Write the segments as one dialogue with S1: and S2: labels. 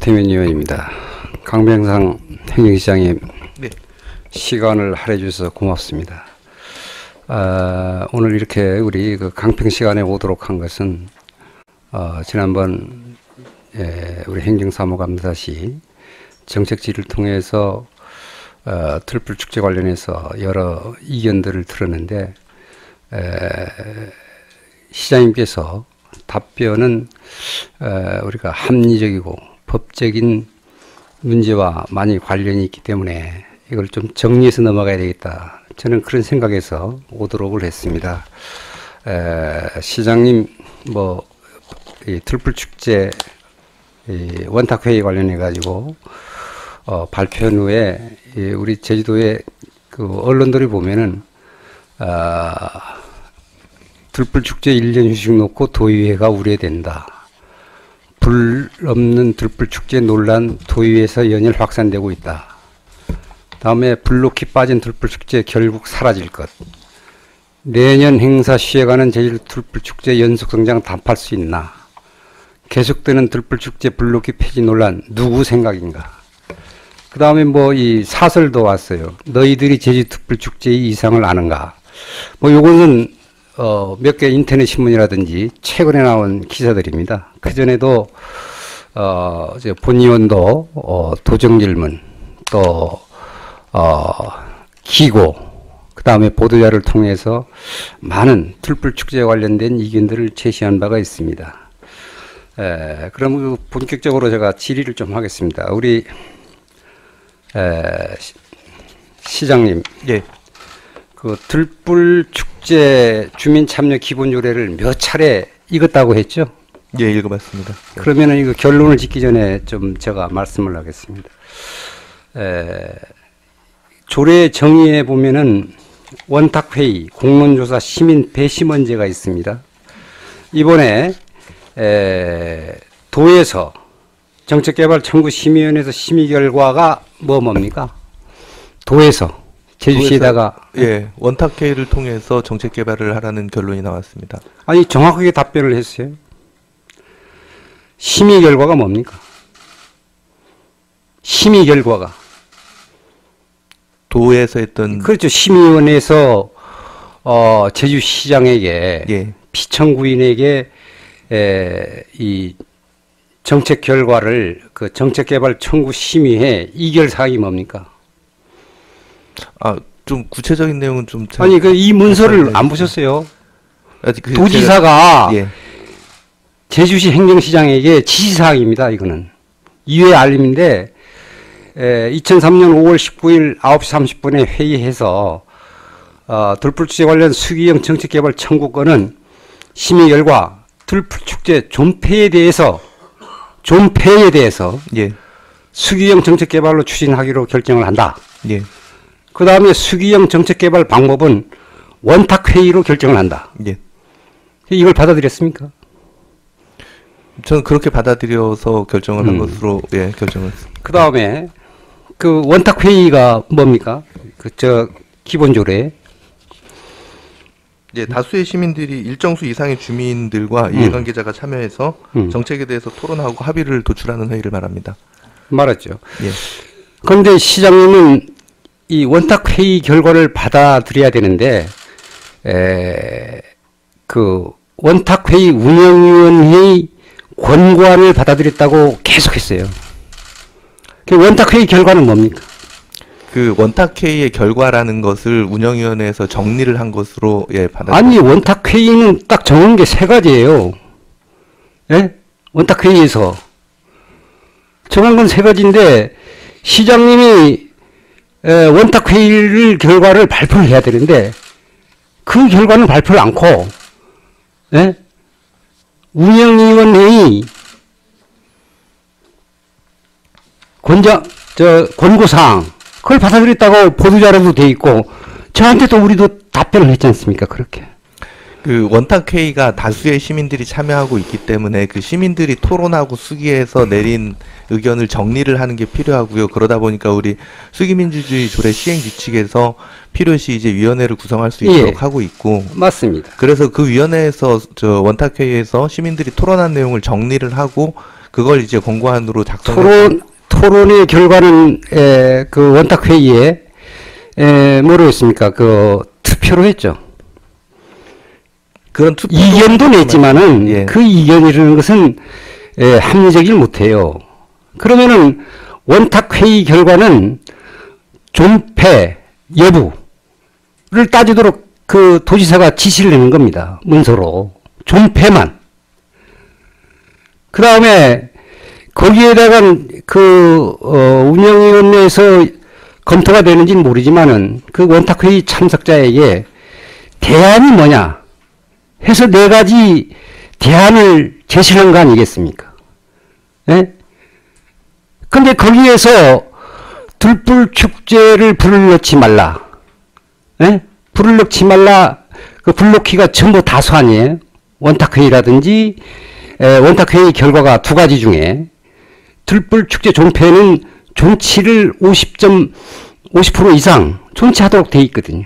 S1: 박태민 의원입니다. 강병상 행정시장님,
S2: 네.
S1: 시간을 할애해 주셔서 고맙습니다. 오늘 이렇게 우리 그 강평 시간에 오도록 한 것은 지난번 우리 행정사무감사시 정책지를 통해서 들불축제 관련해서 여러 이견들을 들었는데 시장님께서 답변은 우리가 합리적이고 법적인 문제와 많이 관련이 있기 때문에 이걸 좀 정리해서 넘어가야 되겠다. 저는 그런 생각에서 오도록을 했습니다. 시장님 이 들불축제 원탁회의 관련해 가지고 발표한 후에 우리 제주도의 그 언론들이 보면은 들불축제 1년 휴식 놓고 도의회가 우려된다. 불 없는 들불축제 논란 도의회에서 연일 확산되고 있다. 다음에 불놓기 빠진 들불축제 결국 사라질 것. 내년 행사 쉬어가는 제주도 들불축제 연속성장 답할 수 있나. 계속되는 들불축제 불놓기 폐지 논란 누구 생각인가. 그 다음에 이 사설도 왔어요. 너희들이 제주 들불축제의 이상을 아는가. 요거는 몇 개 인터넷 신문이라든지 최근에 나온 기사들입니다. 그전에도 본의원도 도정질문 또 기고 그 다음에 보도자를 통해서 많은 들불축제에 관련된 이견들을 제시한 바가 있습니다. 그럼 본격적으로 제가 질의를 좀 하겠습니다. 우리 시장님.
S2: 예.
S1: 그 들불축제 주민참여 기본조례를 몇 차례 읽었다고 했죠?
S2: 예, 읽어봤습니다.
S1: 그러면은 이거 결론을 짓기 전에 좀 제가 말씀을 하겠습니다. 조례 정의에 보면은 원탁회의, 공론조사, 시민 배심원제가 있습니다. 이번에 도에서 정책개발청구심의위원회에서 심의 결과가 뭡니까? 도에서 제주시에다가
S2: 원탁회의를 통해서 정책 개발을 하라는 결론이 나왔습니다.
S1: 아니 정확하게 답변을 했어요. 심의 결과가 뭡니까? 심의 결과가
S2: 도에서 했던
S1: 그렇죠. 심의위원회에서 제주시장에게 피청구인에게 이 정책 결과를 그 정책개발청구심의회 이결 사항이 뭡니까?
S2: 좀 구체적인 내용은 좀
S1: 아니 이 문서를 안 보셨어요? 도지사가 제주시 행정시장에게 지시사항입니다. 이거는 2회 알림인데 2003년 5월 19일 9시 30분에 회의해서 들불축제 관련 수기형 정책개발 청구권은 심의 결과 들불축제 존폐에 대해서 수기형 정책개발로 추진하기로 결정을 한다. 그 다음에 수기형 정책개발 방법은 원탁회의로 결정을 한다. 이걸 받아들였습니까?
S2: 저는 그렇게 받아들여서 결정을 한 것으로 결정을 했습니다.
S1: 그 다음에 그 원탁회의가 뭡니까? 기본조례.
S2: 다수의 시민들이 일정 수 이상의 주민들과 이해관계자가 참여해서 정책에 대해서 토론하고 합의를 도출하는 회의를 말합니다.
S1: 말했죠. 그런데 시장님은 이 원탁회의 결과를 받아들여야 되는데 그 원탁회의 운영위원회의 권고안을 받아들였다고 계속했어요. 그 원탁회의 결과는 뭡니까?
S2: 그 원탁회의의 결과라는 것을 운영위원회에서 정리를 한 것으로 받아들였습니다.
S1: 아니 원탁회의는 딱 정한 게 세 가지예요. 원탁회의에서 정한 건 세 가지인데 시장님이 원탁회의를 결과를 발표를 해야 되는데 그 결과는 발표를 않고 운영위원회의 권고사항 그걸 받아들였다고 보도자료도 돼 있고 저한테도 우리도 답변을 했지 않습니까? 그렇게.
S2: 그 원탁회의가 다수의 시민들이 참여하고 있기 때문에 그 시민들이 토론하고 수기해서 내린 의견을 정리를 하는 게 필요하고요. 그러다 보니까 우리 수기민주주의 조례 시행 규칙에서 필요시 이제 위원회를 구성할 수 있도록
S1: 예.
S2: 하고 있고,
S1: 맞습니다.
S2: 그래서 그 위원회에서 저 원탁회의에서 시민들이 토론한 내용을 정리를 하고 그걸 이제 권고안으로 작성해서
S1: 토론의 결과는 그 원탁회의에 뭐로 했습니까? 그 투표로 했죠.
S2: 그런 투표
S1: 이견도 냈지만은
S2: 예.
S1: 그 이견이라는 것은 합리적이지 못해요. 그러면은 원탁회의 결과는 존폐 여부를 따지도록 그 도지사가 지시를 내는 겁니다. 문서로. 존폐만. 그 다음에 거기에다가 운영위원회에서 검토가 되는지는 모르지만은 그 원탁회의 참석자에게 대안이 뭐냐 해서 4가지 대안을 제시한 거 아니겠습니까? 예? 근데 거기에서 들불 축제를 불을 넣지 말라. 예? 불을 넣지 말라. 그 불 넣기가 전부 다수 아니에요? 원탁회의라든지, 원탁회의 결과가 2가지 중에 들불 축제 존폐는 존치를 50% 이상 존치하도록 돼 있거든요.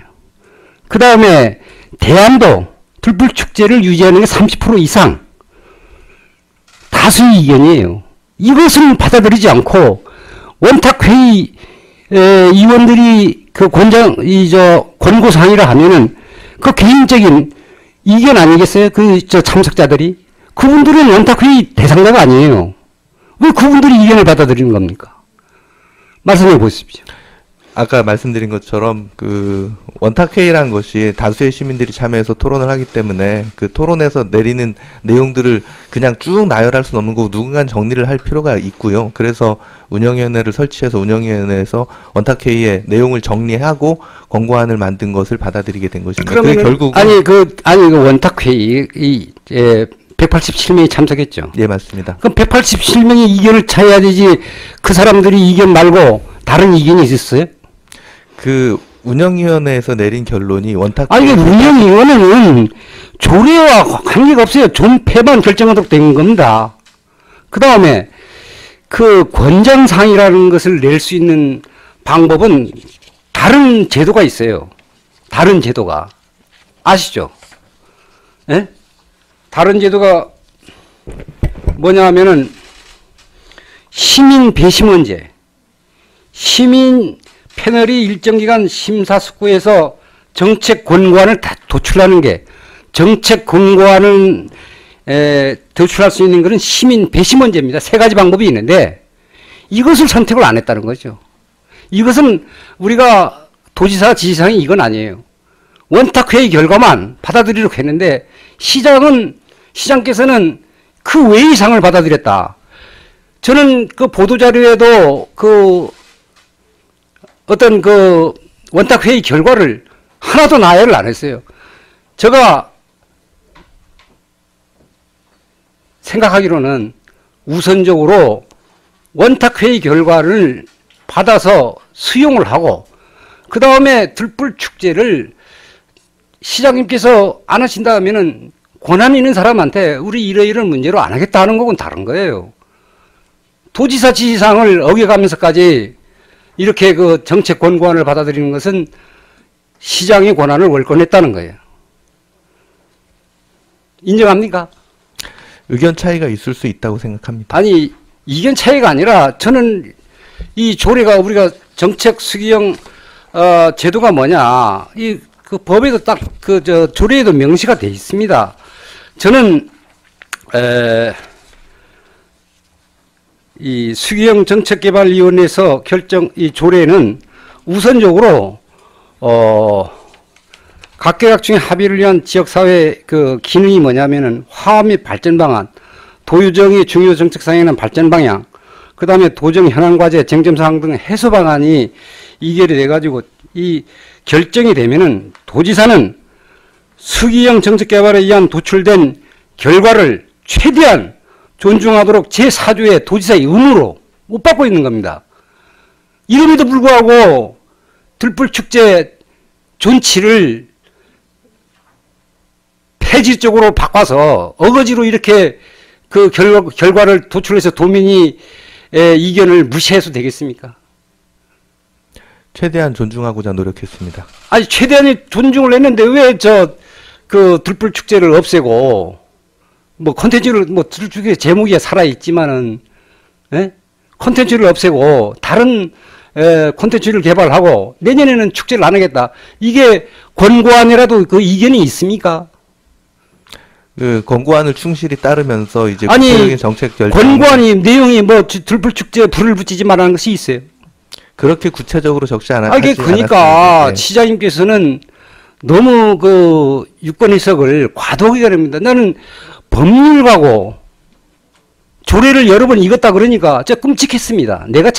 S1: 그 다음에 대안도 들불 축제를 유지하는 게 30% 이상 다수의 이견이에요. 이것은 받아들이지 않고 원탁회의 의원들이 그 권고사항이라 하면은 그 개인적인 이견 아니겠어요? 참석자들이. 그분들은 원탁회의 대상자가 아니에요. 왜 그분들이 이견을 받아들이는 겁니까? 말씀해 보십시오.
S2: 아까 말씀드린 것처럼 그 원탁회의라는 것이 다수의 시민들이 참여해서 토론을 하기 때문에 그 토론에서 내리는 내용들을 그냥 쭉 나열할 수는 없는 거고 누군가 정리를 할 필요가 있고요. 그래서 운영위원회를 설치해서 운영위원회에서 원탁회의의 내용을 정리하고 권고안을 만든 것을 받아들이게 된 것입니다.
S1: 그러면
S2: 결국은
S1: 그 원탁회의 187명이 참석했죠.
S2: 예, 맞습니다.
S1: 그럼 187명이 이견을 차야 되지 그 사람들이 이견 말고 다른 이견이 있었어요?
S2: 그 운영위원회에서 내린 결론이 원탁
S1: 아니 운영위원회는 조례와 관계가 없어요. 존폐만 결정하도록 된 겁니다. 그 다음에 그 권장사항이라는 것을 낼 수 있는 방법은 다른 제도가 있어요. 다른 제도가. 아시죠? 예? 다른 제도가 뭐냐 하면은 시민 배심원제. 시민 패널이 일정 기간 심사숙고해서 정책 권고안을 다 도출하는 게 정책 권고안을 도출할 수 있는 것은 시민 배심원제입니다. 3가지 방법이 있는데 이것을 선택을 안 했다는 거죠. 이것은 우리가 도지사 지시사항이 이건 아니에요. 원탁회의 결과만 받아들이려고 했는데 시장께서는 그 외의 사항을 받아들였다. 저는 그 보도자료에도 어떤 원탁회의 결과를 하나도 나열을 안 했어요. 제가 생각하기로는 우선적으로 원탁회의 결과를 받아서 수용을 하고 그 다음에 들불축제를 시장님께서 안 하신다 하면은 권한 있는 사람한테 우리 이러이런 문제로 안 하겠다 하는 거건 다른 거예요. 도지사 지시사항을 어겨가면서까지 이렇게 그 정책 권고안을 받아들이는 것은 시장의 권한을 월권했다는 거예요. 인정합니까?
S2: 의견 차이가 있을 수 있다고 생각합니다.
S1: 아니 이견 차이가 아니라 저는 이 조례가 우리가 정책 수기형 제도가 뭐냐 그 법에도 딱 조례에도 명시가 돼 있습니다. 저는 이 수기형 정책개발위원회에서 이 조례는 우선적으로 각계각 중에 합의를 위한 지역사회 그 기능이 뭐냐면은 화합 및 발전 방안, 도유정의 중요 정책사항에는 발전 방향, 그 다음에 도정 현안 과제, 쟁점 사항 등 해소 방안이 이결이 돼가지고 이 결정이 되면은 도지사는 수기형 정책개발에 의한 도출된 결과를 최대한 존중하도록 제4조의 도지사의 의무로 못 받고 있는 겁니다. 이름에도 불구하고 들불축제 존치를 폐지적으로 바꿔서 어거지로 이렇게 그 결과를 도출해서 도민이 이견을 무시해서 되겠습니까?
S2: 최대한 존중하고자 노력했습니다.
S1: 아니 최대한의 존중을 했는데 왜 그 들불 축제를 없애고 뭐 콘텐츠를 뭐 들불 축제 제목이 살아 있지만은 콘텐츠를 없애고 다른 콘텐츠를 개발하고 내년에는 축제를 안 하겠다. 이게 권고안이라도 그 이견이 있습니까?
S2: 그 권고안을 충실히 따르면서 이제
S1: 아니
S2: 구체적인 정책 결정
S1: 권고안이 내용이 뭐 들불 축제에 불을 붙이지 말라는 것이 있어요.
S2: 그렇게 구체적으로 적지 않았.
S1: 이게 그러니까 시장님께서는 너무 그 유권 해석을 과도하게 합니다. 나는 법률가고 조례를 여러 번 읽었다 그러니까 저 끔찍했습니다. 내가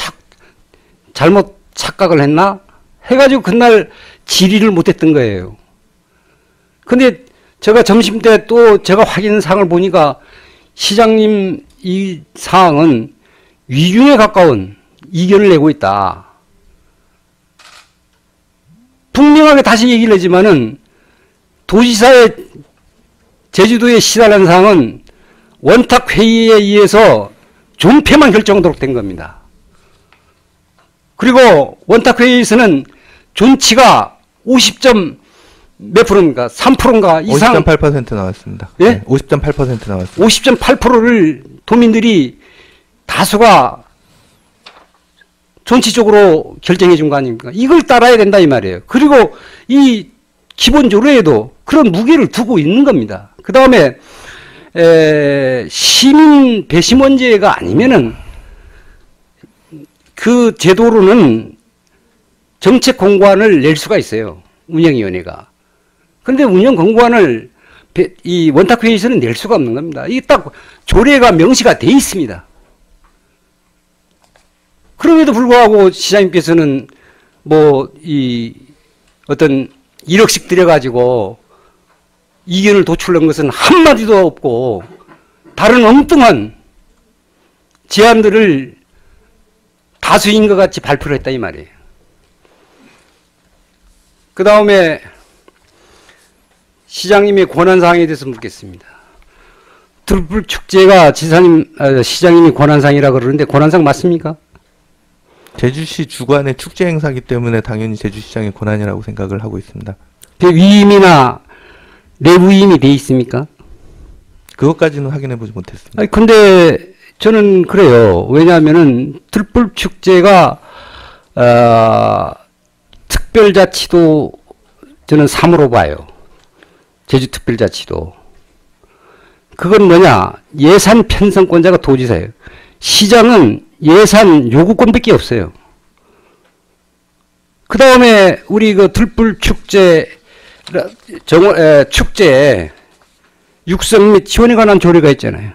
S1: 잘못 착각을 했나? 해가지고 그날 질의를 못했던 거예요. 근데 제가 점심때 또 제가 확인사항을 보니까 시장님 이 사항은 위중에 가까운 이견을 내고 있다. 분명하게 다시 얘기를 하지만은 도지사의 제주도에 시달한 사항은 원탁회의에 의해서 존폐만 결정하도록 된 겁니다. 그리고 원탁회의에서는 존치가 50점 몇 프로입니까? 3%인가 이상
S2: 50.8% 나왔습니다.
S1: 예?
S2: 네, 50.8% 나왔습니다.
S1: 50.8%를 도민들이 다수가 존치적으로 결정해 준 거 아닙니까? 이걸 따라야 된다 이 말이에요. 그리고 이 기본 조례에도 그런 무게를 두고 있는 겁니다. 그 다음에 시민 배심원제가 아니면은 그 제도로는 정책 공고안을 낼 수가 있어요. 운영위원회가. 그런데 운영 공고안을 이 원탁회의에서는 낼 수가 없는 겁니다. 이게 딱 조례가 명시가 돼 있습니다. 그럼에도 불구하고 시장님께서는 뭐 이 어떤 1억씩 들여가지고 이견을 도출한 것은 한마디도 없고 다른 엉뚱한 제안들을 다수인 것 같이 발표를 했다 이 말이에요. 그 다음에 시장님의 권한사항에 대해서 묻겠습니다. 들불 축제가 시장님이 권한사항이라 그러는데 권한사항 맞습니까?
S2: 제주시 주관의 축제 행사이기 때문에 당연히 제주시장의 권한이라고 생각을 하고 있습니다.
S1: 그 위임이나 내부 위임이 돼 있습니까?
S2: 그것까지는 확인해 보지 못했습니다.
S1: 아니, 근데 저는 그래요. 왜냐하면은 들불 축제가 특별자치도 저는 3으로 봐요. 제주특별자치도. 그건 뭐냐? 예산 편성권자가 도지사예요. 시장은 예산 요구권밖에 없어요. 그 다음에 우리 그 들불 축제 축제에 육성 및 지원에 관한 조례가 있잖아요.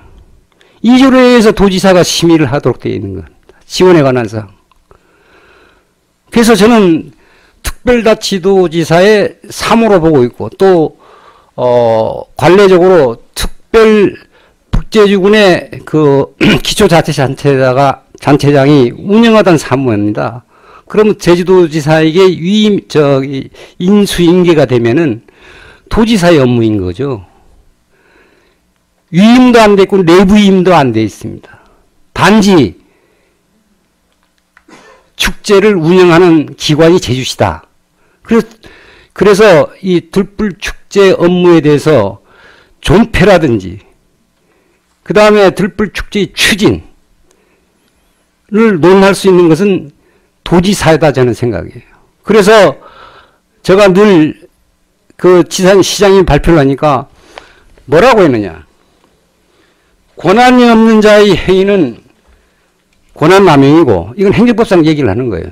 S1: 이 조례에서 도지사가 심의를 하도록 되어 있는 겁니다. 지원에 관한 사항. 그래서 저는 특별자치도지사의 3으로 보고 있고 또 관례적으로 특별 북제주군의 그 기초자치단체장이 운영하던 사무입니다. 그러면 제주도지사에게 인수인계가 되면은 도지사의 업무인 거죠. 위임도 안 돼 있고 내부 위임도 안 돼 있습니다. 단지 축제를 운영하는 기관이 제주시다. 그래서 이 들불 축제 업무에 대해서 존폐라든지 그 다음에 들불 축제의 추진을 논할 수 있는 것은 도지사다 저는 생각이에요. 그래서 제가 늘 그 시장님 발표를 하니까 뭐라고 했느냐. 권한이 없는 자의 행위는 권한남용이고 이건 행정법상 얘기를 하는 거예요.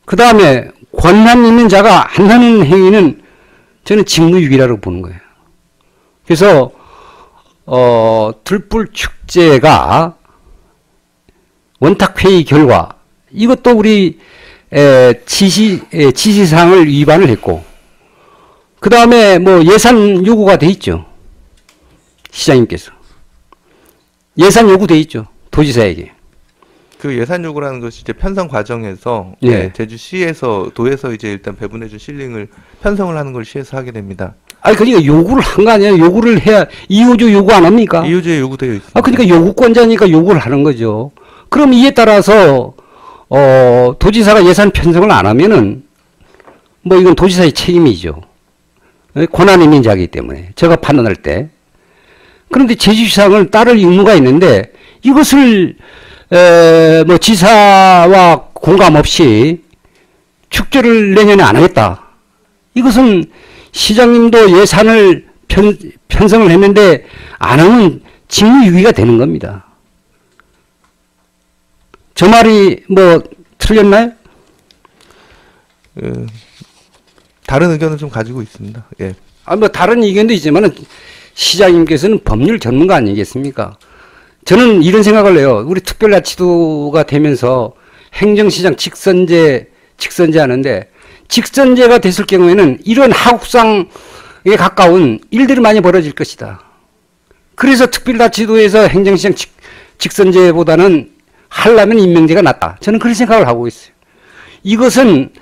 S1: 그 다음에 권한 있는 자가 안 하는 행위는 저는 직무유기라고 보는 거예요. 그래서 들불 축제가 원탁회의 결과 이것도 우리 지시사항을 위반을 했고 그 다음에 뭐 예산 요구가 돼 있죠. 시장님께서 예산 요구돼 있죠. 도지사에게.
S2: 그 예산 요구라는 것이 이제 편성 과정에서
S1: 예.
S2: 제주시에서 도에서 이제 일단 배분해준 실링을 편성을 하는 걸 시에서 하게 됩니다.
S1: 아니, 그러니까 요구를 한 거 아니에요? 요구를 해야, 이유주 요구 안 합니까?
S2: 이유제에 요구되어 있습니다.
S1: 아, 그러니까 요구권자니까 요구를 하는 거죠. 그럼 이에 따라서, 도지사가 예산 편성을 안 하면은, 뭐 이건 도지사의 책임이죠. 권한의 민자이기 때문에. 제가 판단할 때. 그런데 제주시장을 따를 의무가 있는데, 이것을, 뭐 지사와 공감 없이 축제를 내년에 안 하겠다. 이것은 시장님도 예산을 편성을 했는데 안 하면 직무유기가 되는 겁니다. 저 말이 뭐 틀렸나요?
S2: 다른 의견은 좀 가지고 있습니다. 예.
S1: 아, 뭐 다른 의견도 있지만은 시장님께서는 법률 전문가 아니겠습니까? 저는 이런 생각을 해요. 우리 특별자치도가 되면서 행정시장 직선제 하는데 직선제가 됐을 경우에는 이런 하국상에 가까운 일들이 많이 벌어질 것이다. 그래서 특별자치도에서 행정시장 직선제보다는 하려면 임명제가 낫다. 저는 그런 생각을 하고 있어요. 이것은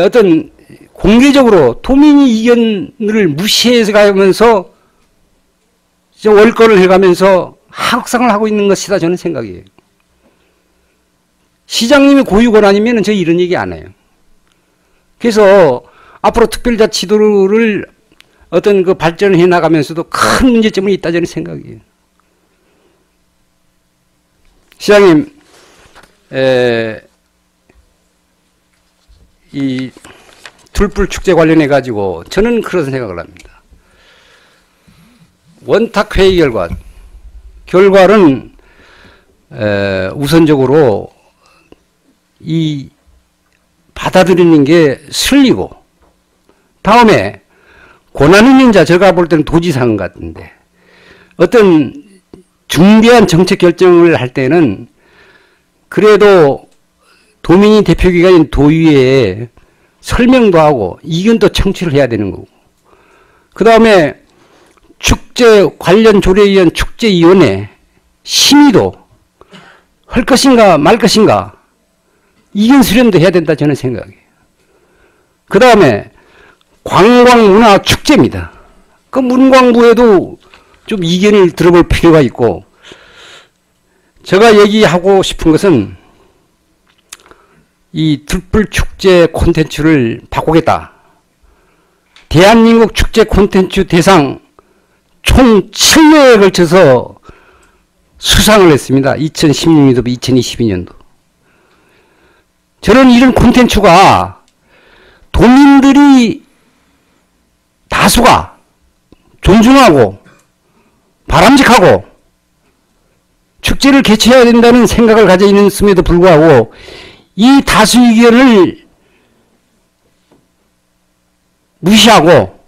S1: 어떤 공개적으로 도민의 의견을 무시해서 가면서 월권을 해가면서 하극상을 하고 있는 것이다. 저는 생각이에요. 시장님이 고유 권한이면 저 이런 얘기 안 해요. 그래서 앞으로 특별자치도를 어떤 그 발전을 해 나가면서도 큰 문제점이 있다. 저는 생각이에요. 시장님, 이 둘불 축제 관련해 가지고 저는 그런 생각을 합니다. 원탁 회의 결과는 우선적으로 이 받아들이는 게 슬리고 다음에 권한임자 제가 볼 때는 도지사인 것 같은데 어떤 중대한 정책 결정을 할 때는 그래도 도민이 대표기관인 도의회에 설명도 하고 이견도 청취를 해야 되는 거고 그 다음에 축제 관련 조례위원 축제위원회 심의도 할 것인가 말 것인가 이견 수렴도 해야 된다 저는 생각해요. 그 다음에 관광문화 축제입니다. 그 문광부에도 좀 이견을 들어볼 필요가 있고 제가 얘기하고 싶은 것은 이 들불 축제 콘텐츠를 바꾸겠다. 대한민국 축제 콘텐츠 대상 총 7회에 걸쳐서 수상을 했습니다. 2016년도, 2022년도. 저는 이런 콘텐츠가 도민들이 다수가 존중하고 바람직하고 축제를 개최해야 된다는 생각을 가져 있음에도 불구하고 이 다수 의견을 무시하고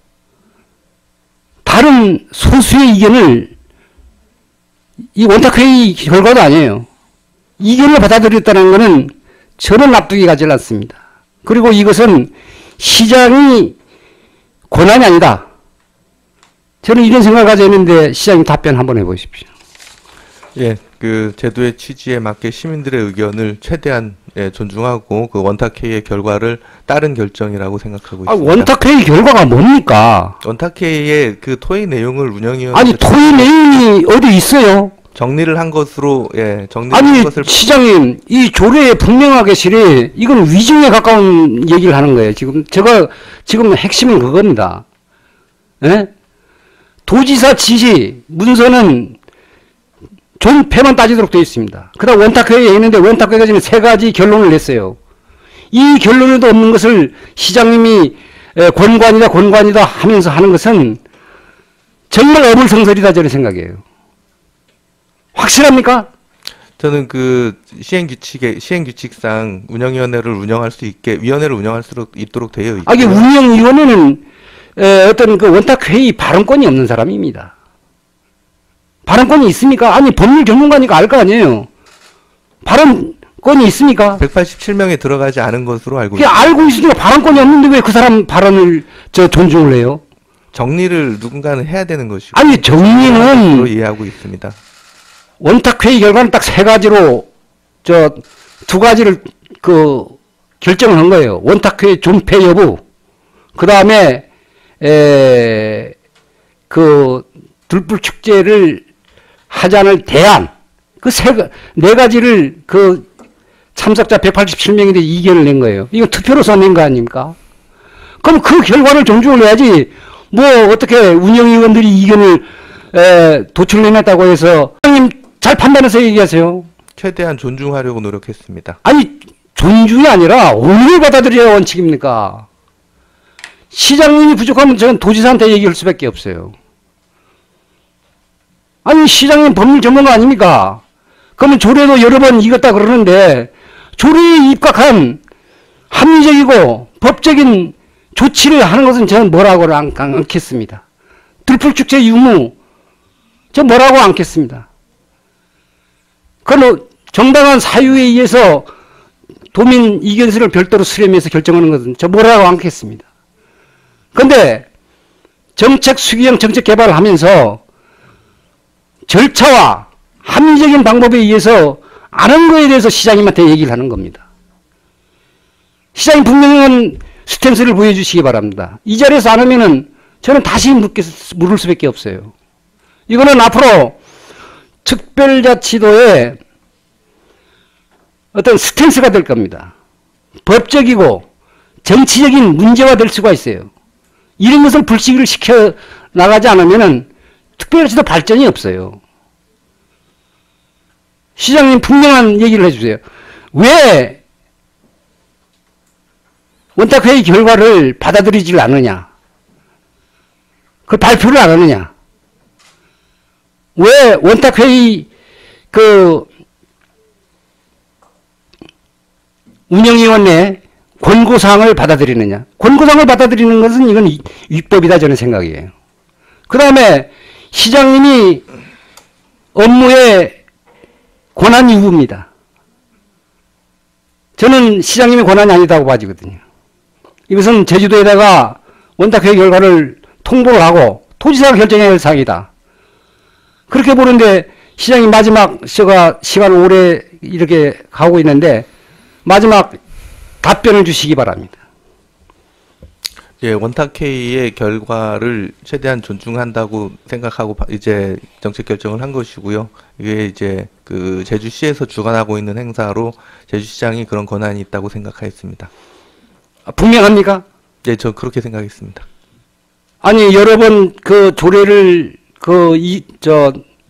S1: 다른 소수의 의견을 이 원탁회의 결과도 아니에요. 이견을 받아들였다는 것은 저는 납득이 가지 않습니다. 그리고 이것은 시장이 권한이 아니다. 저는 이런 생각을 가져 있는데 시장님 답변 한번 해보십시오.
S2: 예, 그 제도의 취지에 맞게 시민들의 의견을 최대한 존중하고 그 원탁회의의 결과를 따른 결정이라고 생각하고 있습니다.
S1: 원탁회의 결과가 뭡니까?
S2: 원탁회의의 그 토의 내용을 운영위원회
S1: 아니 토의 내용이 어디 있어요?
S2: 정리를 한 것으로 정리를 한
S1: 아니
S2: 것을
S1: 시장님 이 조례에 분명하게 실이 이건 위증에 가까운 얘기를 하는 거예요. 제가 지금 핵심은 그겁니다. 예? 도지사 지시 문서는 존폐만 따지도록 되어 있습니다. 그 다음 원탁회의에 있는데 원탁회의가 지금 3가지 결론을 냈어요. 이 결론에도 없는 것을 시장님이 권관이다 하면서 하는 것은 정말 어불성설이다 저는 생각해요. 확실합니까?
S2: 저는 그 시행규칙상 운영위원회를 운영할 수 있게 위원회를 운영할 수 있도록 되어 있고.
S1: 이게 운영위원회는 어떤 그 원탁회의 발언권이 없는 사람입니다. 발언권이 있습니까? 아니 법률 전문가니까 알 거 아니에요. 발언권이 있습니까?
S2: 187명에 들어가지 않은 것으로 알고 있습니다.
S1: 알고 있으니까 발언권이 없는데 왜 그 사람 발언을 존중을 해요?
S2: 정리를 누군가는 해야 되는 것이고.
S1: 아니 정리는
S2: 이해하고 있습니다.
S1: 원탁회의 결과는 딱 3가지로 2가지를 결정을 한 거예요. 원탁회의 존폐 여부, 그 다음에 그 들불 축제를 하자는 대안, 네 가지를 그 참석자 187명인데 이견을 낸 거예요. 이거 투표로서 낸 거 아닙니까? 그럼 그 결과를 존중을 해야지, 뭐, 어떻게 운영위원들이 이견을, 도출해냈다고 해서, 형님 잘 판단해서 얘기하세요.
S2: 최대한 존중하려고 노력했습니다.
S1: 아니, 존중이 아니라 오류를 받아들여야 원칙입니까? 시장님이 부족하면 저는 도지사한테 얘기할 수밖에 없어요. 아니, 시장님 법률 전문가 아닙니까? 그러면 조례도 여러 번 이겼다 그러는데, 조례에 입각한 합리적이고 법적인 조치를 하는 것은 저는 뭐라고 않겠습니다. 들풀축제 유무, 저 뭐라고 않겠습니다. 그건 정당한 사유에 의해서 도민 이견서를 별도로 수렴해서 결정하는 것은 저 뭐라고 않겠습니다. 그런데 정책 수기형 정책 개발을 하면서 절차와 합리적인 방법에 의해서 아는 거에 대해서 시장님한테 얘기를 하는 겁니다. 시장님 분명한 스탠스를 보여주시기 바랍니다. 이 자리에서 안 하면은 저는 다시 물을 수밖에 없어요. 이거는 앞으로 특별자치도의 어떤 스탠스가 될 겁니다. 법적이고 정치적인 문제화 될 수가 있어요. 이런 것을 불식을 시켜 나가지 않으면은 특별자치도 발전이 없어요. 시장님 분명한 얘기를 해주세요. 왜 원탁회의 결과를 받아들이질 않느냐? 그걸 발표를 안 하느냐? 왜 원탁회의 운영위원회 권고사항을 받아들이느냐? 권고사항을 받아들이는 것은 이건 위법이다 저는 생각이에요. 그 다음에 시장님이 업무의 권한 유무입니다. 저는 시장님의 권한이 아니다고 봐지거든요. 이것은 제주도에다가 원탁회의 결과를 통보를 하고 토지사가 결정해야 할 사항이다. 그렇게 보는데 시장이 마지막 시간을 오래 이렇게 가고 있는데 마지막 답변을 주시기 바랍니다.
S2: 예, 원탁회의의 결과를 최대한 존중한다고 생각하고 이제 정책 결정을 한 것이고요. 이게 이제 그 제주시에서 주관하고 있는 행사로 제주시장이 그런 권한이 있다고 생각하였습니다.
S1: 분명합니까?
S2: 예, 저 그렇게 생각했습니다.
S1: 아니 여러 번 그 조례를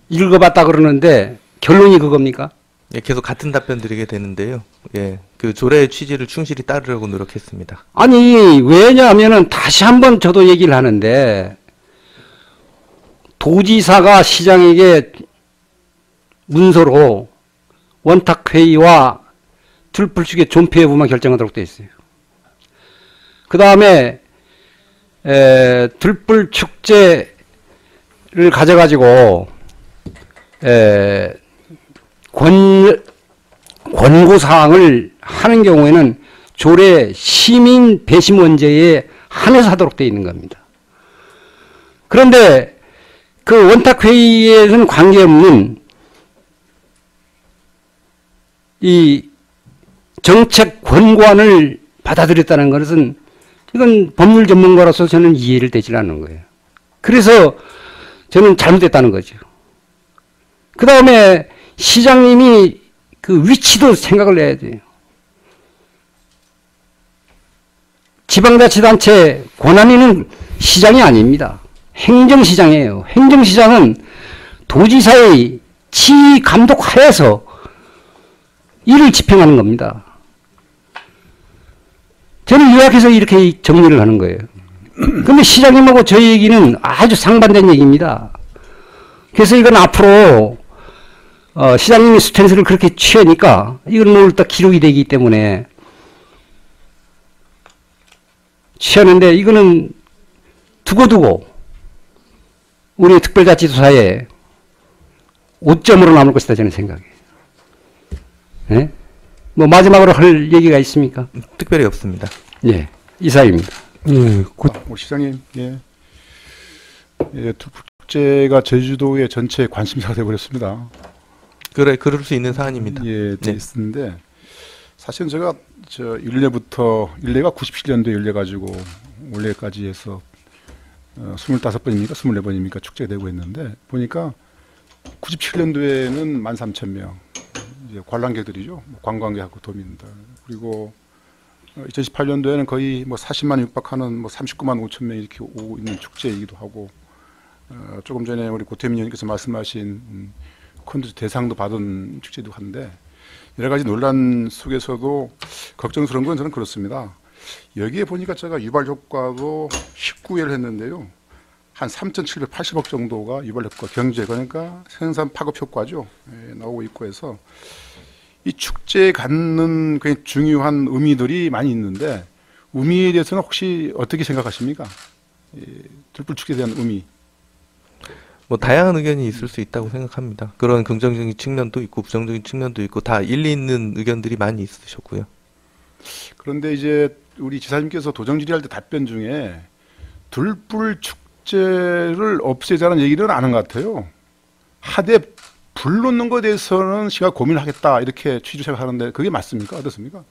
S1: 읽어봤다 그러는데 결론이 그겁니까?
S2: 예, 계속 같은 답변 드리게 되는데요. 예, 그 조례의 취지를 충실히 따르려고 노력했습니다.
S1: 아니 왜냐하면은 다시 한번 저도 얘기를 하는데 도지사가 시장에게 문서로 원탁회의와 들불축의 존폐 여부만 결정하도록 되어 있어요. 그 다음에 들불축제를 가져가지고 권고사항을 하는 경우에는 조례 시민 배심 원제에 한해서 하도록 되어 있는 겁니다. 그런데 그 원탁회의에는 관계없는 이 정책 권고안을 받아들였다는 것은 이건 법률 전문가로서 저는 이해를 되지 않는 거예요. 그래서 저는 잘못됐다는 거죠. 그 다음에 시장님이 그 위치도 생각을 해야 돼요. 지방자치단체 권한위는 시장이 아닙니다. 행정시장이에요. 행정시장은 도지사의 지휘 감독 하에서 일을 집행하는 겁니다. 저는 요약해서 이렇게 정리를 하는 거예요. 근데 시장님하고 저희 얘기는 아주 상반된 얘기입니다. 그래서 이건 앞으로 시장님이 스탠스를 그렇게 취하니까 이건 오늘 딱 기록이 되기 때문에 취하는데 이거는 두고두고 우리 특별자치도사에 오점으로 남을 것이다 저는 생각해요. 네? 뭐 마지막으로 할 얘기가 있습니까?
S2: 특별히 없습니다.
S1: 예, 이사입니다.
S3: 예, 시장님, 예, 들불축제가 제주도의 전체 관심사가 되어버렸습니다.
S2: 그럴 수 있는 사안입니다.
S3: 예, 돼 있는데 사실은 제가 일례가 97년도에 열려가지고 올해까지 해서 25번입니까? 24번입니까? 축제가 되고 있는데 보니까 97년도에는 13,000명 이제 관람객들이죠. 뭐 관광객하고 도민들. 그리고 2018년도에는 거의 뭐 40만 육박하는 뭐 39만 5천 명 이렇게 오고 있는 축제이기도 하고 조금 전에 우리 고태민 의원님께서 말씀하신 콘텐츠 대상도 받은 축제도 한데 여러 가지 논란 속에서도 걱정스러운 건 저는 그렇습니다. 여기에 보니까 제가 유발 효과도 19회를 했는데요. 한 3,780억 정도가 유발 효과, 경제 그러니까 생산 파급 효과죠. 나오고 있고 해서 이 축제에 갖는 굉장히 중요한 의미들이 많이 있는데 의미에 대해서는 혹시 어떻게 생각하십니까? 들불 축제에 대한 의미.
S2: 뭐 다양한 의견이 있을 수 있다고 생각합니다. 그런 긍정적인 측면도 있고 부정적인 측면도 있고 다 일리 있는 의견들이 많이 있으셨고요.
S3: 그런데 이제 우리 지사님께서 도정 질의할 때 답변 중에 들불 축제를 없애자는 얘기는 안 한 것 같아요. 하되 불 놓는 것에 대해서는 시가 고민을 하겠다 이렇게 취지로 생각하는데 그게 맞습니까? 어떻습니까?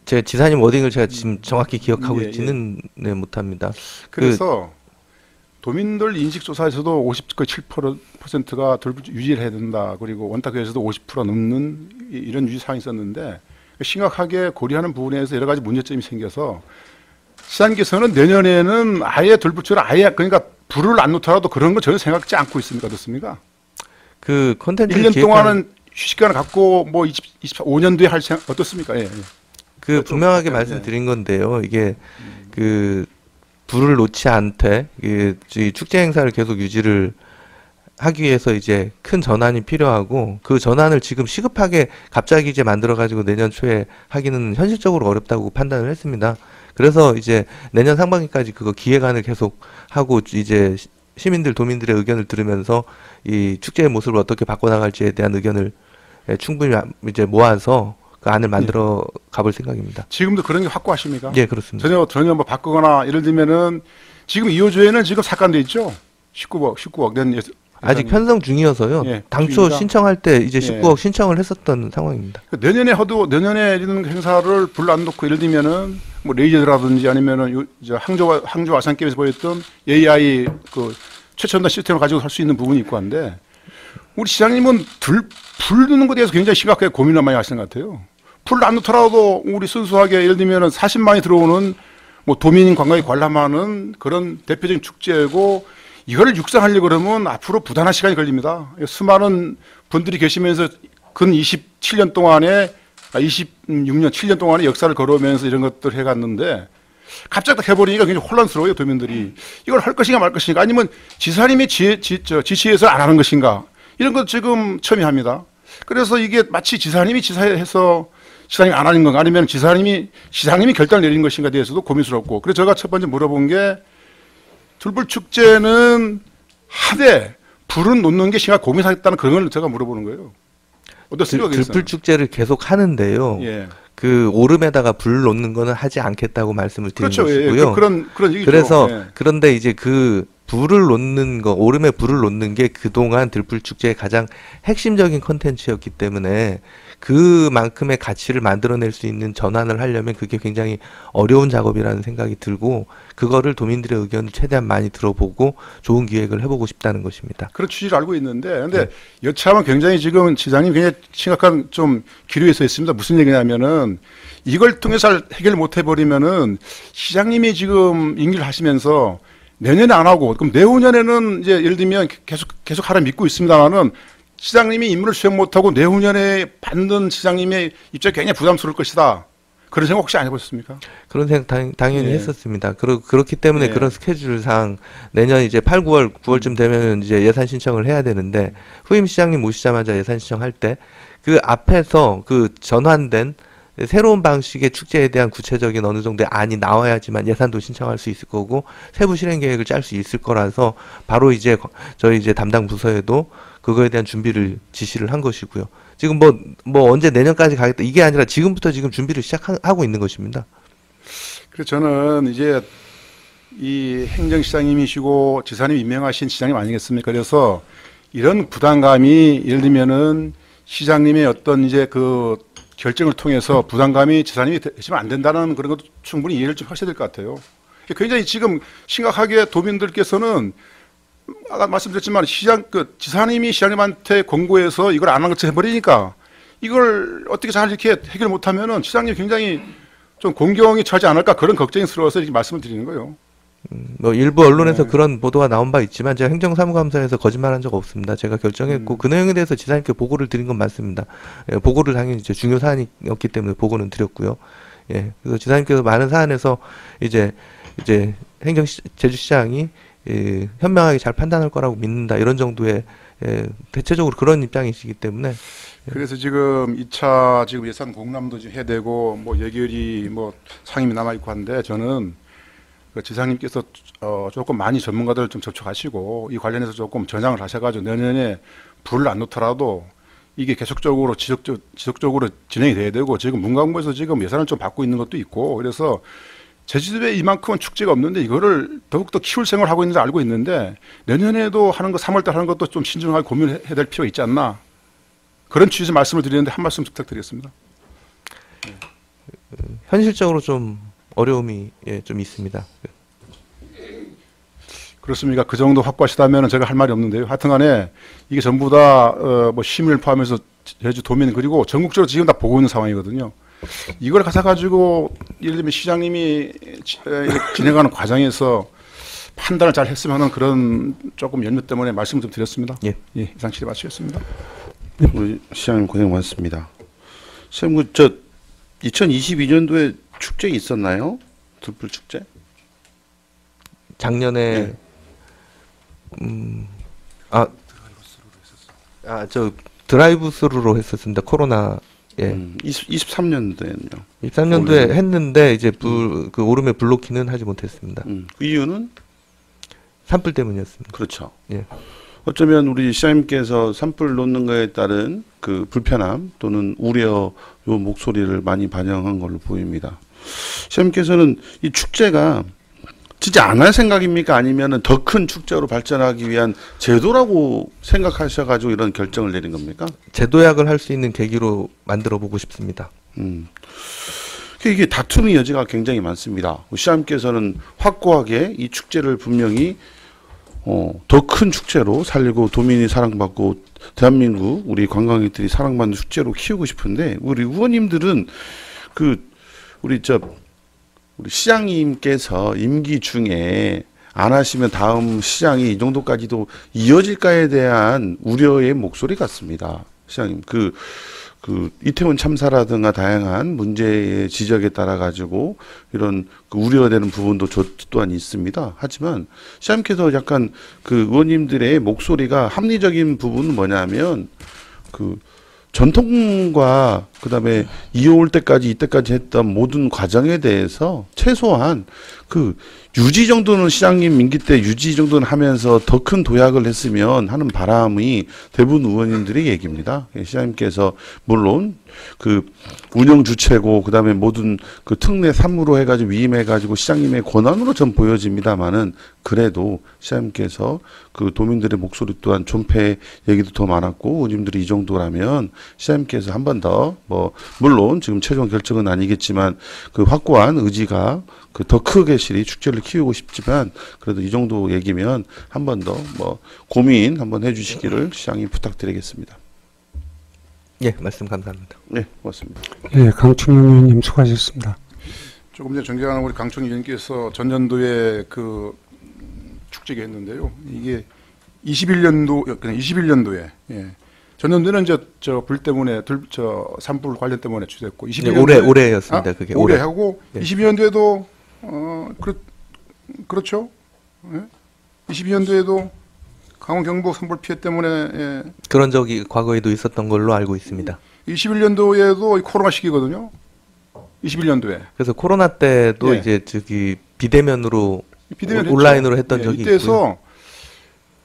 S2: 제가 지사님 워딩을 제가 지금 정확히 기억하고
S3: 예,
S2: 있지는 네, 못합니다.
S3: 그래서 도민들 인식조사에서도 50.7%가 들불 유지를 해야 된다. 그리고 원탁회에서도 50% 넘는 이런 유지 사항이 있었는데 심각하게 고려하는 부분에서 여러 가지 문제점이 생겨서 시장께서는 내년에는 아예 들불출을 아예 그러니까 불을 안 놓더라도 그런 거 전혀 생각지 않고 있습니까? 어떻습니까?
S2: 그 콘텐츠
S3: 1년 동안은 휴식기간을 갖고 뭐 25년도에 할 생각 어떻습니까? 예.
S2: 그 분명하게 말씀드린 건데요. 이게 그 불을 놓지 않되 이 축제 행사를 계속 유지를 하기 위해서 이제 큰 전환이 필요하고 그 전환을 지금 시급하게 갑자기 이제 만들어 가지고 내년 초에 하기는 현실적으로 어렵다고 판단을 했습니다. 그래서 이제 내년 상반기까지 그거 기획안을 계속 하고 이제 시민들 도민들의 의견을 들으면서 이 축제의 모습을 어떻게 바꿔나갈지에 대한 의견을 충분히 이제 모아서 그 안을 만들어 가볼 생각입니다.
S3: 지금도 그런 게 확고하십니까?
S2: 예, 그렇습니다.
S3: 전혀 뭐 바꾸거나 예를 들면은 지금 2호조에는 지금 삭감돼 있죠. 19억 낸
S2: 아직 편성 중이어서요.
S3: 예,
S2: 당초
S3: 중입니다.
S2: 신청할 때 이제
S3: 예.
S2: 19억 신청을 했었던 상황입니다.
S3: 내년에 이런 행사를 불 안 놓고 예를 들면은 뭐 레이저라든지 아니면은 항저 아시안 게임에서 보였던 AI 그 최첨단 시스템을 가지고 할 수 있는 부분이 있고 한데 우리 시장님은 불 넣는 것에 대해서 굉장히 심각하게 고민을 많이 하시는 것 같아요. 불 안 놓더라도 우리 순수하게 예를 들면은 40만이 들어오는 뭐 도민 관광이 관람하는 그런 대표적인 축제고 이거를 육성하려고 그러면 앞으로 부단한 시간이 걸립니다. 수많은 분들이 계시면서 근 27년 동안에 26년, 7년 동안의 역사를 걸어오면서 이런 것들 해갔는데 갑자기 딱 해버리니까 굉장히 혼란스러워요, 도민들이. 이걸 할 것인가 말 것인가 아니면 지사님이 지시해서 안 하는 것인가 이런 것 지금 첨예합니다. 그래서 이게 마치 지사님이 지사해서 시장님이 안 하는 건가 아니면 시장님이 결단을 내린 것인가에 대해서도 고민스럽고 그래서 제가 첫 번째 물어본 게 들불축제는 하되 불은 놓는 게 시가 고민하겠다는 그런 걸 제가 물어보는 거예요. 어떻습니까?
S2: 들불축제를 계속 하는데요.
S3: 예.
S2: 그 오름에다가 불 놓는 거는 하지 않겠다고 말씀을 드린
S3: 그렇죠.
S2: 것이고요.
S3: 예. 그런 얘기죠.
S2: 그래서
S3: 예.
S2: 그런데 이제 그 불을 놓는 거, 오름에 불을 놓는 게 그동안 들불축제의 가장 핵심적인 컨텐츠였기 때문에 그만큼의 가치를 만들어낼 수 있는 전환을 하려면 그게 굉장히 어려운 작업이라는 생각이 들고 그거를 도민들의 의견을 최대한 많이 들어보고 좋은 기획을 해보고 싶다는 것입니다.
S3: 그런 취지를 알고 있는데 근데 여차하면 굉장히 지금 시장님 굉장히 심각한 좀 기류에 서 있습니다. 무슨 얘기냐면은 이걸 통해서 해결 못 해버리면은 시장님이 지금 임기를 하시면서 내년에 안 하고 그럼 내후년에는 이제 예를 들면 계속 하라 믿고 있습니다만은 시장님이 임무를 수행 못하고 내후년에 받는 시장님의 입장이 굉장히 부담스러울 것이다. 그런 생각 혹시 안 해보셨습니까?
S2: 그런 생각 당연히
S3: 예.
S2: 했었습니다. 그렇기 때문에
S3: 예.
S2: 그런 스케줄상 내년 이제 8, 9월, 9월쯤 되면 이제 예산 신청을 해야 되는데 후임 시장님 오시자마자 예산 신청할 때 그 앞에서 그 전환된 새로운 방식의 축제에 대한 구체적인 어느 정도의 안이 나와야지만 예산도 신청할 수 있을 거고 세부 실행 계획을 짤 수 있을 거라서 바로 이제 저희 이제 담당 부서에도 그거에 대한 준비를 지시를 한 것이고요. 지금 뭐 언제 내년까지 가겠다 이게 아니라 지금부터 지금 준비를 시작하고 있는 것입니다.
S3: 그래서 저는 이제 이 행정시장님이시고 지사님 임명하신 시장님 아니겠습니까? 그래서 이런 부담감이 예를 들면은 시장님의 어떤 이제 그 결정을 통해서 부담감이 지사님이 되시면 안 된다는 그런 것도 충분히 이해를 좀 하셔야 될 것 같아요. 굉장히 지금 심각하게 도민들께서는 아까 말씀드렸지만 지사님이 시장님한테 권고해서 이걸 안 한 것처럼 해버리니까 이걸 어떻게 잘 이렇게 해결 못하면은 시장님 굉장히 좀 공경이 처하지 않을까 그런 걱정스러워서 이렇게 말씀을 드리는 거예요.
S2: 뭐 일부 언론에서
S3: 네.
S2: 그런 보도가 나온 바 있지만 제가 행정사무감사에서 거짓말한 적 없습니다. 제가 결정했고 그 내용에 대해서 지사님께 보고를 드린 건 맞습니다. 예, 보고를 당연히 이제 중요 사안이었기 때문에 보고는 드렸고요. 예, 그래서 지사님께서 많은 사안에서 이제 제주시장이 현명하게 잘 판단할 거라고 믿는다 이런 정도의 대체적으로 그런 입장이시기 때문에
S3: 그래서 지금 2차 지금 예산 공람도 지금 해야 되고 뭐 예결이 뭐 상임이 남아 있고 한데 저는 그 지사님께서 조금 많이 전문가들 좀 접촉하시고 이 관련해서 조금 전향을 하셔가지고 내년에 불을 안 놓더라도 이게 계속적으로 지속적으로 진행이 돼야 되고 지금 문광부에서 지금 예산을 좀 받고 있는 것도 있고 그래서 제주도에 이만큼은 축제가 없는데 이거를 더욱더 키울 생각을 하고 있는지 알고 있는데 내년에도 하는 거 3월달 하는 것도 좀 신중하게 고민해야 될 필요가 있지 않나 그런 취지에서 말씀을 드리는데 한 말씀 부탁드리겠습니다.
S2: 현실적으로 좀 어려움이 좀 있습니다.
S3: 그렇습니까? 그 정도 확고하시다면 제가 할 말이 없는데요. 하여튼간에 이게 전부 다 뭐 시민을 포함해서 제주 도민 그리고 전국적으로 지금 다 보고 있는 상황이거든요. 이걸 가지고 예를 들면 시장님이 진행하는 과정에서 판단을 잘 했으면 하는 그런 조금 염려 때문에 말씀을 좀 드렸습니다.
S2: 예.
S3: 이상 질의 마치겠습니다.
S4: 우리 시장님 고생 많습니다. 시장님 저 2022년도에 축제 있었나요? 들불 축제?
S2: 작년에 저 드라이브 스루로 했었습니다. 코로나
S4: 23년도에는요.
S2: 23년도에 했는데 이제 그 오름의 블로킹은 하지 못했습니다.
S4: 그 이유는
S2: 산불 때문이었습니다.
S4: 그렇죠.
S2: 예.
S4: 어쩌면 우리 시장님께서 산불 놓는 거에 따른 그 불편함 또는 우려 요 목소리를 많이 반영한 걸로 보입니다. 시장님께서는 이 축제가 진짜 안 할 생각입니까? 아니면은 더 큰 축제로 발전하기 위한 제도라고 생각하셔가지고 이런 결정을 내린 겁니까?
S2: 제도약을 할 수 있는 계기로 만들어 보고 싶습니다.
S4: 이게 다툼의 여지가 굉장히 많습니다. 시장님께서는 확고하게 이 축제를 분명히 더 큰 축제로 살리고 도민이 사랑받고 대한민국 우리 관광객들이 사랑받는 축제로 키우고 싶은데 우리 의원님들은 우리 시장님께서 임기 중에 안 하시면 다음 시장이 이 정도까지도 이어질까에 대한 우려의 목소리 같습니다. 시장님 이태원 참사라든가 다양한 문제의 지적에 따라 가지고 이런 우려되는 부분도 또한 있습니다. 하지만 시장님께서 약간 의원님들의 목소리가 합리적인 부분은 뭐냐면 전통과 그다음에 이어올 때까지 이때까지 했던 모든 과정에 대해서 최소한 유지 정도는 시장님 임기 때 유지 정도는 하면서 더 큰 도약을 했으면 하는 바람이 대부분 의원님들의 얘기입니다. 시장님께서 물론 운영 주체고 그다음에 모든 특례 산무로 해가지고 위임해가지고 시장님의 권한으로 전 보여집니다만은 그래도 시장님께서 도민들의 목소리 또한 존폐 얘기도 더 많았고 의원님들이 이 정도라면 시장님께서 한 번 더 물론 지금 최종 결정은 아니겠지만 확고한 의지가 더 크게 실이 축제를 키우고 싶지만 그래도 이 정도 얘기면 한 번 더 고민 한번 해주시기를 시장님 부탁드리겠습니다.
S2: 예, 말씀 감사합니다.
S4: 네, 고맙습니다.
S5: 네, 강충영 의원님 수고하셨습니다.
S3: 조금 전에 존경하는 우리 강충희 의원께서 전년도에 축제가 했는데요. 이게 21년도에 전년도에는 불 때문에 산불 관련 때문에 취소했고 21년도에
S2: 올해였습니다. 그게
S3: 올해 하고
S2: 네.
S3: 22년도에도 그렇죠. 22년도에도 강원 경북 산불 피해 때문에
S2: 그런 적이 과거에도 있었던 걸로 알고 있습니다.
S3: 21년도에도 코로나 시기거든요. 21년도에.
S2: 그래서 코로나 때도 이제 비대면으로 온라인으로 했던 적이 있고요.
S3: 이때에서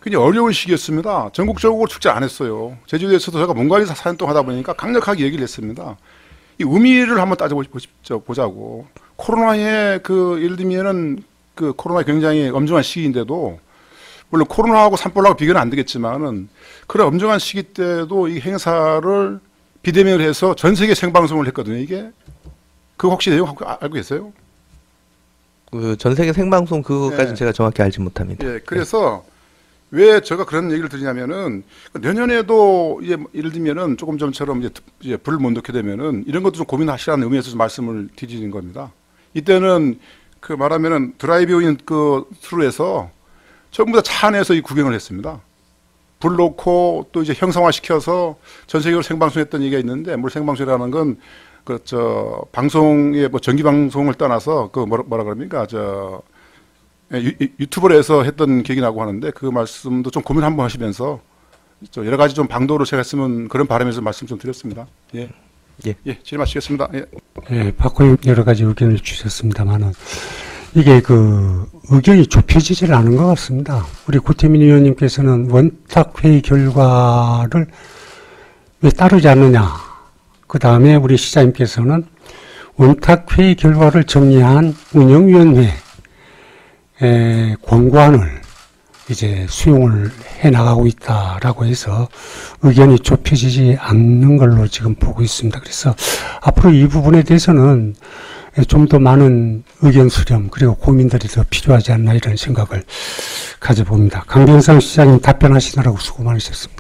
S3: 굉장히 어려운 시기였습니다. 전국적으로 축제 안 했어요. 제주도에서도 제가 문관에서 4년 동안 하다 보니까 강력하게 얘기를 했습니다. 이 의미를 한번 따져보자고. 코로나에 예를 들면은 코로나 굉장히 엄중한 시기인데도 물론 코로나하고 산불하고 비교는 안 되겠지만은 그런 엄중한 시기 때도 이 행사를 비대면을 해서 전 세계 생방송을 했거든요. 이게 혹시 내용 알고 계세요?
S2: 그 전 세계 생방송 그거까지는
S3: 예.
S2: 제가 정확히 알지 못합니다.
S3: 예, 그래서 왜 제가 그런 얘기를 드리냐면은 내년에도 이제 예를 들면은 조금 전처럼 이제 불을 못 넣게 되면은 이런 것도 좀 고민하시라는 의미에서 좀 말씀을 드리는 겁니다. 이때는 그 말하면은 드라이브인 그 스루에서 전부 다 차 안에서 이 구경을 했습니다. 불 놓고 또 이제 형상화 시켜서 전 세계적으로 생방송했던 얘기가 있는데, 물 생방송이라는 건 그 저 방송의 뭐 정기 방송을 떠나서 그 뭐라 그럽니까 저 유튜브로 해서 했던 기억이 나고 하는데, 그 말씀도 좀 고민 한번 하시면서 저 여러 가지 좀 방도로 제가 했으면 그런 바람에서 말씀 좀 드렸습니다. 예.
S2: 예.
S3: 예, 질문하시겠습니다. 예.
S5: 예, 박호님 여러 가지 의견을 주셨습니다만은 이게 그 의견이 좁혀지질 않은 것 같습니다. 우리 고태민 의원님께서는 원탁 회의 결과를 왜 따르지 않느냐. 그 다음에 우리 시장님께서는 원탁 회의 결과를 정리한 운영위원회 권고안을 이제 수용을 해 나가고 있다라고 해서 의견이 좁혀지지 않는 걸로 지금 보고 있습니다. 그래서 앞으로 이 부분에 대해서는 좀 더 많은 의견 수렴 그리고 고민들이 더 필요하지 않나 이런 생각을 가져봅니다. 강병상 시장님 답변하시느라고 수고 많으셨습니다.